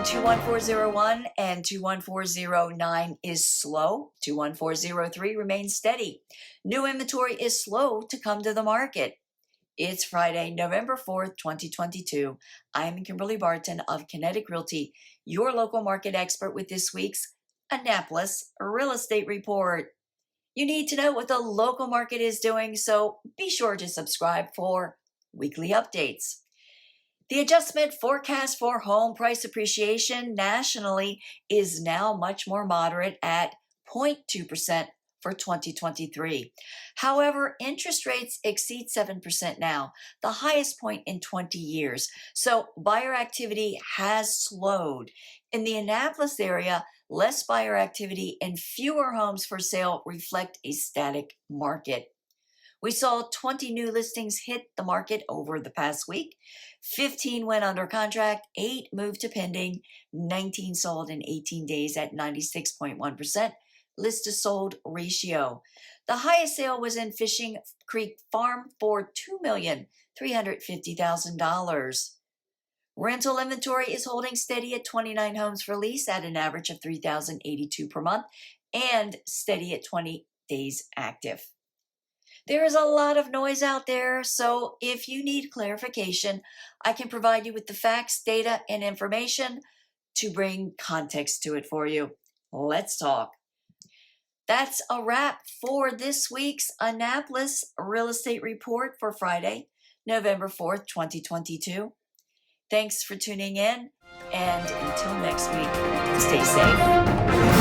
21401 and 21409 is slow. 21403 remains steady. New inventory is slow to come to the market. It's Friday, November 4th, 2022. I'm Kimberly Barton of Kinetic Realty, your local market expert with this week's Annapolis Real Estate Report. You need to know what the local market is doing, so be sure to subscribe for weekly updates. The adjustment forecast for home price appreciation nationally is now much more moderate at 0.2% for 2023. However, interest rates exceed 7% now, the highest point in 20 years. So buyer activity has slowed. In the Annapolis area, less buyer activity and fewer homes for sale reflect a static market. We saw 20 new listings hit the market over the past week. 15 went under contract, 8 moved to pending, 19 sold in 18 days at 96.1% list to sold ratio. The highest sale was in Fishing Creek Farm for $2,350,000. Rental inventory is holding steady at 29 homes for lease at an average of $3,082 per month and steady at 20 days active. There is a lot of noise out there, so if you need clarification, I can provide you with the facts, data, and information to bring context to it for you. Let's talk. That's a wrap for this week's Annapolis Real Estate Report for Friday, November 4th, 2022. Thanks for tuning in, and until next week, stay safe.